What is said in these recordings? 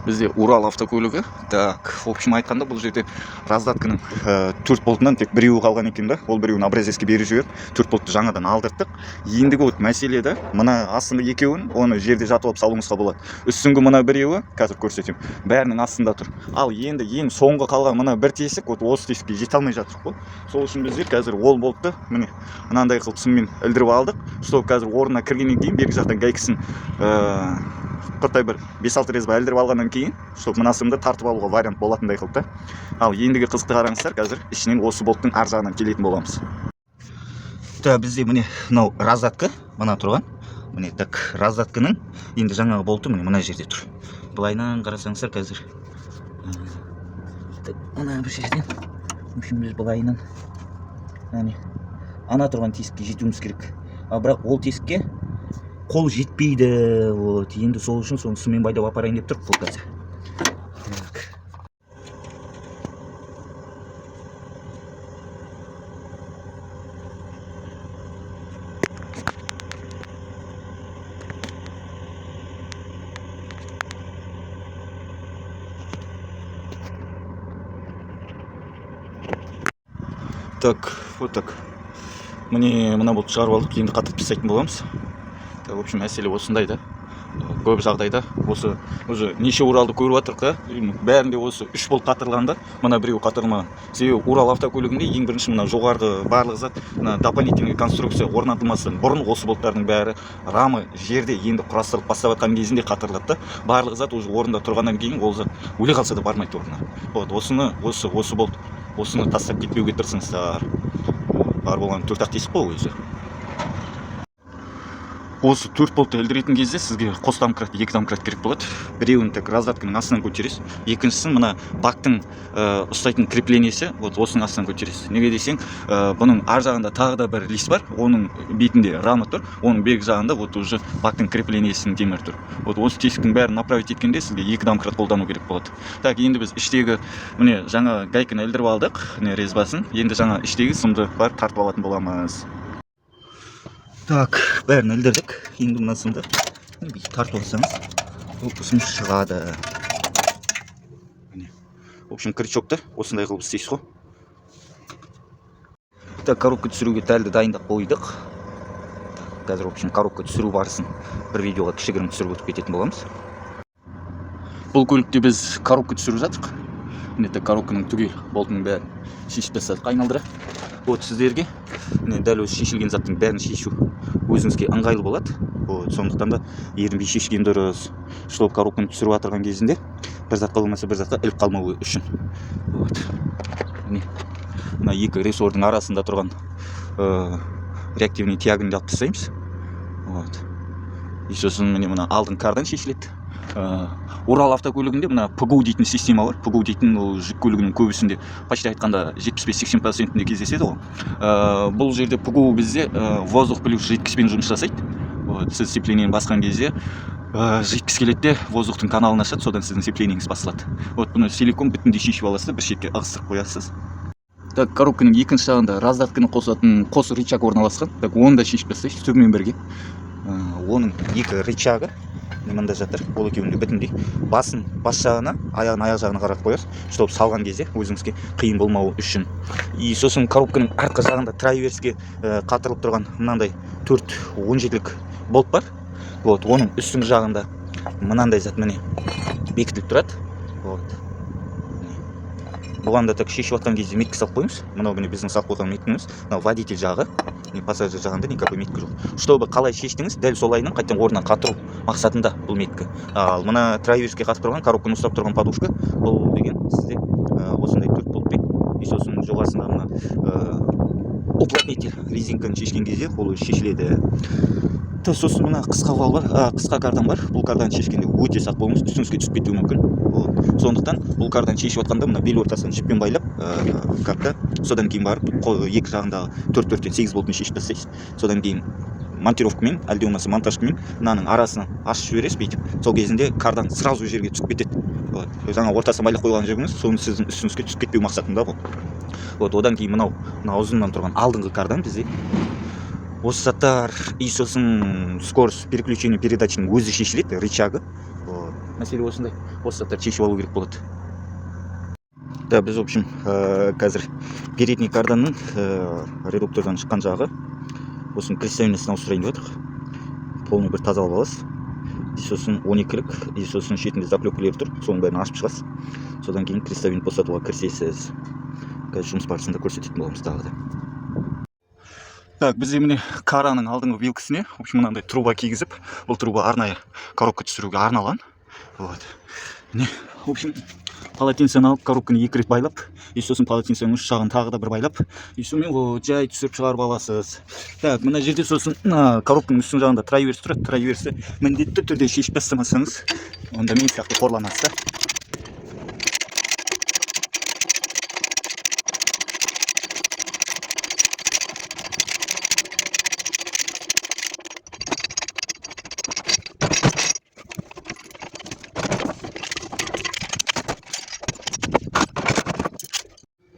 бізде Урал автокөлігі. Так, в общем айтқанда бұл жерде раздатканың 4 болтынан тек біреуі қалған екен да. Ол біреуін обрезеске беріп жіберіп, 4 болтты жаңадан алдырттық. Ендігі вот мәселе да, мына астында екеуін оны жерде жатып алып салуыңызға болады. Үстіңгі мына біреуі, қазір көрсетемін, бәрінің астында тұр. Ал енді ең соңғы қалған мына бір тесік, вот осы тесікке жете алмай жатырық қой. Сол үшін біздер қазір ол болтты міне мынандай қылып сыммен ілдіріп алдық. Чтобы қазір орнына кіргеннен кейін бергі жақтан гайкасын қыртай бір 5-6 резба ілдіріп алғаннан кейін, чтобы мына сымды тартып алуға вариант болатындай қылып та. Ал ендігі қызықты қараңыздар, қазір ішінен осы болттың ар жағынан келетін боламыз. Та бізде міне мынау раздатка, мына тұрған. Міне так раздатканың енді жаңағы болты міне мына жерде тұр. Былайынан қарасаңыздар қазір. Мына бір жерден. Біз былайынан ана тұрған тесікке жетуіміз керек. А бірақ ол тесікке қол жетпейді. Вот, енді сол үшін соны сумен байлап апарайын деп тұрып қол қазір. Так, вот так. Міне мына болтты шығарып алдық, енді қатырып тастайтын боламыз. В общем, мәселе осындай да. Көп жағдайда осы уже неше Уралды көріп жатырық та. Бәрінде осы 3 болт қатырылғанда, мына біреу қатырылмаған. Себебі Урал автокөлігінде ең бірінші мына жоғарғы барлық зат, мына дополнительный конструкция орнатылмастан бұрын осы болттардың бәрі рамы жерде енді құрастырылып бастап жатқан кезінде қатырылады да. Барлық зат уже орында тұрғаннан кейін ол зат өле қалса да бармайды орнына. Вот осы болт осыны тастап кетпеуге тырысыңыздар. Бар болған 4-ақ тесік қой өзі. Осы 4 болтты ілдіретін кезде сізге қос домкрат, 2 домкрат керек болады. Біреуін тек раздатканың астынан көтересіз. Екіншісін мына бактың ұстайтын креплениясы, вот осының астынан көтересіз. Неге десең, бұның ар жағында тағы да бір лист бар, оның бетінде рама тұр, оның бек жағында вот уже бактың креплениясының темір тұр. Вот осы тесіктің бәрін направить еткенде сізге 2 домкрат қолдану керек болады. Так, енді біз іштегі міне жаңа гайканы ілдіріп алдық, резбасын. Енді жаңа іштегі сымды бар тартып алатын боламыз. Так, бәрін ілдірдік. Енді мына сымды тартып алсаңыз, бұл сым шығады. В общем, крючокты осындай қылып істейсіз ғой. Так, коробка түсіруге тәлді дайындап қойдық. Қазір, в общем, коробка түсіру барысын бір видеоға кішігірім түсіріп өтіп кететін боламыз. Бұл көлікте біз коробка түсіріп жатырық. Міне коробканың түгел болтының бәрін шешіп тастадық айналдыра. Вот сіздерге дәл осы шешілген заттың бәрін шешу өзіңізге ыңғайлы болады. Сондықтан да ерінбей шешкен дұрыс. Чтобы коробканы түсіріп отырған кезінде бір затқа болмаса бір затқа іліп қалмауы үшін. Мына екі рессордың арасында тұрған реактивный тягын алып тастаймыз. И сосын мына алдын кардан шешіледі. Урал автокөлігінде мына ПГУ дейтін система бар. ПГУ дейтін ол жүк көлігінің көбісінде почти айтқанда 75-80%-інде кездеседі ғой. Бұл жерде ПГУ бізде воздух плюс жидкостьпен жұмыс жасайды. Сіз сцепленияны басқан кезде жидкость келеді де воздухтың каналын ашады, содан сіздің сцепленияңыз басылады. Бұны силикон бүтіндей шешіп аласыз, бір шетке ығыстырып қоясыз. Так, коробканың екінші жағында раздатканы қосатын қос рычаг орналасқан. Так, оны да шешіп тастайсыз түбімен бірге. Оның екі рычагы мында жатыр. Ол екеуінде бүтіндей басын бас жағына, аяғын аяқ жағына қаратып қоясыз, чтобы салған кезде өзіңізге қиын болмауы үшін. И сосын коробканың артқы жағында траверске қатырылып тұрған мынандай 4-17-лік болт бар. Вот, оның үстіңгі жағында мынандай зат міне бекітіліп тұрады. Вот. Бұған да так шешіп жатқан кезде меткі салып қойыңыз. Мынау міне біздің салып қойған меткіміз. Мынау водитель жағы, пассажир жағында никакой меткі жоқ. Чтобы қалай шештіңіз, дәл солайынан қайтадан орнынан қатыру мақсатында бұл меткі. Ал мына траверске қатып тұрған, коробканы ұстап тұрған подушка, бұл деген сізде осындай 4 болтпен, и сосын жоғарысында мына уплотнитель резинканы шешкен кезде ол шешіледі. Сосын мына қысқа вал бар, қысқа кардан бар. Бұл кардан шешкенде өте сақ болыңыз, үстіңізге түсіп кетуі мүмкін. Сондықтан бұл кардан шешіп жатқанда мына бел ортасын жіппен байлап, карта, содан кейін барып екі жағындағы 4-4-тен 8 болтын шешіп тастайсыз. Содан кейін монтировкамен, әлде болмаса монтажкамен мынаның арасынан ашып жібересіз бүйтіп. Сол кезінде кардан сразу жерге түсіп кетеді. Жаңа ортасын байлап қойған жеріңіз, соны сіздің үстіңізге түсіп кетпеу мақсатында бұл. Одан кейін мынау ұзыннан тұрған алдыңғы кардан бізде осы заттар, и сосын скорость переключения передачының өзі шешіледі, рычагы. мәселе осындай. Осы заттарды шешіп алу керек болады. Да, біз в общем қазір передний карданның редуктордан шыққан жағы осының креставинасын ауыстырайын деп жатырмық. Полный бір тазалап аласыз. И сосын 12-лік, и сосын шетінде заклепкалер тұр, соның бәрін ашып шығасыз. Содан кейін крестовин босатуға кірісесіз. Қазір жұмыс барысында көрсететін боламыз тағы да. Так, бізде міне караның алдыңғы вилкасіне, в общем, мынандай труба кигізіп, бұл труба арнайы коробка түсіруге арналған. Вот. Не, в общем, полотенцені алып, коробканы 2 рет байлап, и сосын полотенценің үш жағын тағы да бір байлап, и сонымен вот жай түсіріп шығарып аласыз. Так, мына жерде сосын коробканың үстің жағында трайверс тұрады. Трайверсі міндетті түрде шешіп тастамасаңыз, онда мен сияқты қорланасыз.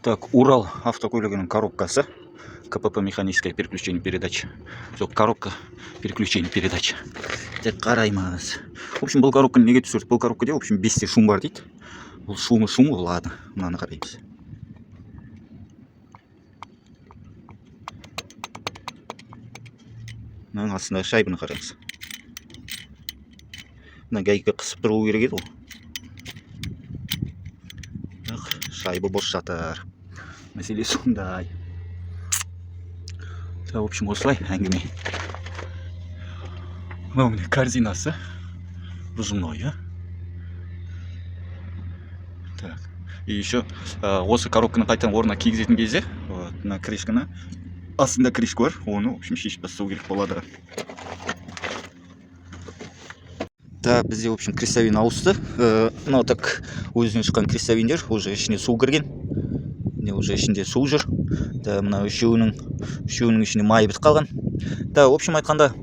Так, Урал автокөлігінің коробкасы, КПП механическое переключение передач. Жоқ, коробка переключение передач. Так, қараймыз. В общем, бұл коробканы неге түсірді? Бұл коробкада, в общем, 5 шум бар дейді. Бұл шумы, ладно, мынаны қараймыз. Мынаның астындағы шайбыны қараймыз. Мына гайка қысып тұру керек еді ғой. Шайбы бос жатыр. Мәселе сондай. В общем, осылай әңгіме. Мынау міне корзинасы. Выжимной, Так. И еще осы коробканы қайтадан орнына кигізетін кезде, мына крышканы астында крышка бар, оны, в общем, шешіп тастау керек болады. Да, бізде, в общем, крестовин ауысты. Мынау так өзінен шыққан крестовиндер уже ішіне су кірген. Уже ішінде су жүр. Да, мына үшеуінің ішіне май бітіп қалған. Да, в общем, айтқанда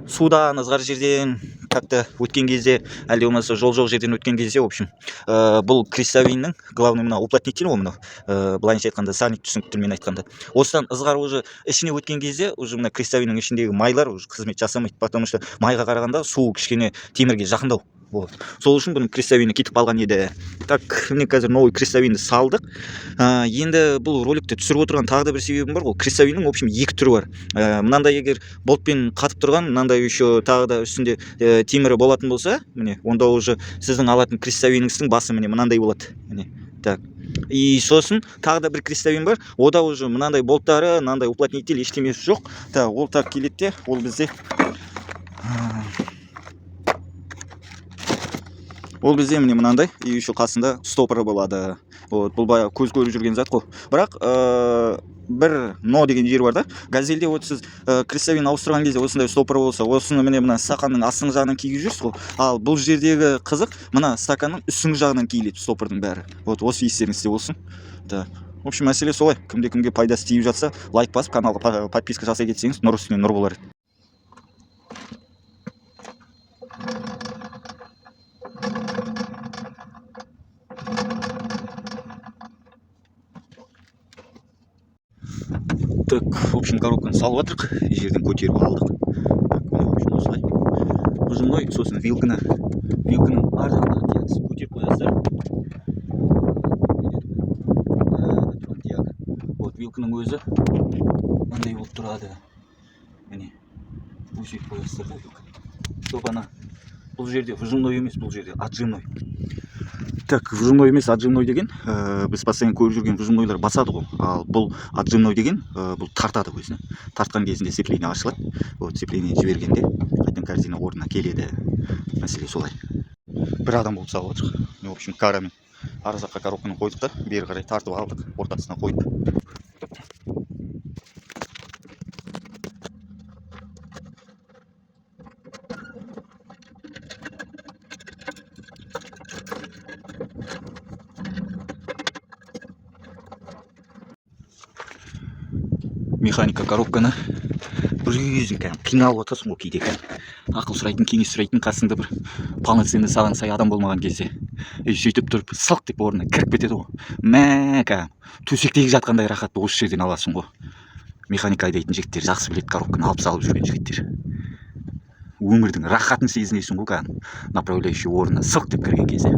судан ызғар жерден как-то өткен кезде, әлде болмаса жол жоқ жерден өткен кезде, в общем, бұл крестовиннің главный мына уплотнитель ғой мынау. Былайынша айтқанда, сальник түсінікті тілмен айтқанда. Осыдан ызғар уже ішіне өткен кезде, уже мына крестовиннің ішіндегі майлар уже қызмет жасамайды, потому что майға қарағанда су кішкене темірге жақындау. Вот. Сол үшін бұның крестовині кетіп қалған еді. Так, міне қазір новый крестовинді салдық. Енді бұл роликті түсіріп отырған тағы да бір себебім бар ғой. Крестовиннің, в общем, 2 түрі бар. Мынандай егер болтпен қатып тұрған, мынандай еще тағы да үстінде темірі болатын болса, міне, онда уже сіздің алатын крестовиніңіздің басы міне мынандай болады. Міне. Так. И сосын тағы да бір крестовин бар. Ода уже мынандай болттары, мынандай уплотнитель ештемесі жоқ. Так, ол так келеді де, ол бізде Ол бізде міне мынандай, и еще қасында стопоры болады. Вот, бұл бая көз көріп жүрген зат қой. Бірақ бір но деген жер бар да. Газельде вот сіз крестовин ауыстырған кезде осындай стопоры болса, осыны міне мына стаканның астыңғы жағынан киіп жүрсіз ғой. Ал бұл жердегі қызық, мына стаканның үстіңгі жағынан киіледі стопордың бәрі. Вот, осы естеріңізде болсын. Да. В общем, мәселе солай. Кімде-кімге пайдасы тиіп жатса, лайк басып, каналға подписка жасай кетсеңіз, нұр үстіне нұр болар. Так, в общем, коробканы салып жатырық, жерден көтеріп алдық. Так, в общем, осылай. Выжимной, сосын вилканың ар жағындағы диагосын көтеріп қоясыздар. Вот, вилканың өзі мынандай болып тұрады. Міне, өшіп қоясыздар да вилка. Стоп, ана, бұл жерде выжимной емес, бұл жерде отжимной. Так, выжимной емес, отжимной деген, біз постоянно көріп жүрген выжимнойлар басады ғой. Ал бұл отжимной деген, бұл тартады өзіне. Тартқан кезінде сцепление ашылады. Вот, сцепление жібергенде қайтадан корзина орнына келеді. Мәселе солай. Бір адам болып салып отыр. В общем, карамен ар жаққа коробканы қойдық та, бері қарай тартып алдық, ортасына қойдық. Механика коробканы бір өзің қиналып отырсың ғой кейде. Ақыл сұрайтын, кеңес сұрайтын, қасында бір полноценный саған сай адам болмаған кезде. Сөйтіп тұрып сылқ деп орнына кіріп кетеді ғой. Төсектегі жатқандай рахатты осы жерден аласың ғой. Механика айдайтын жігіттер жақсы біледі, коробканы алып салып жүрген жігіттер. өмірдің рахатын сезінесің ғой кәдімгі направляющий орнына сылқ деп кірген кезде.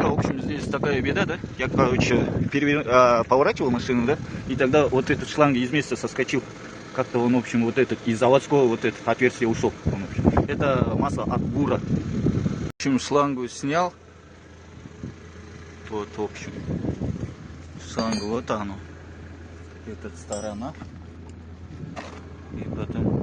В общем, здесь такая беда, да? Я, короче, поворачивал машину, да? И тогда вот этот шланг из места соскочил. Как-то он, в общем, вот этот, из заводского вот это отверстие ушел. Он, в общем. Это масло от бура. В общем, шлангу снял. Вот, в общем. Шлангу, вот оно. Эта сторона. И потом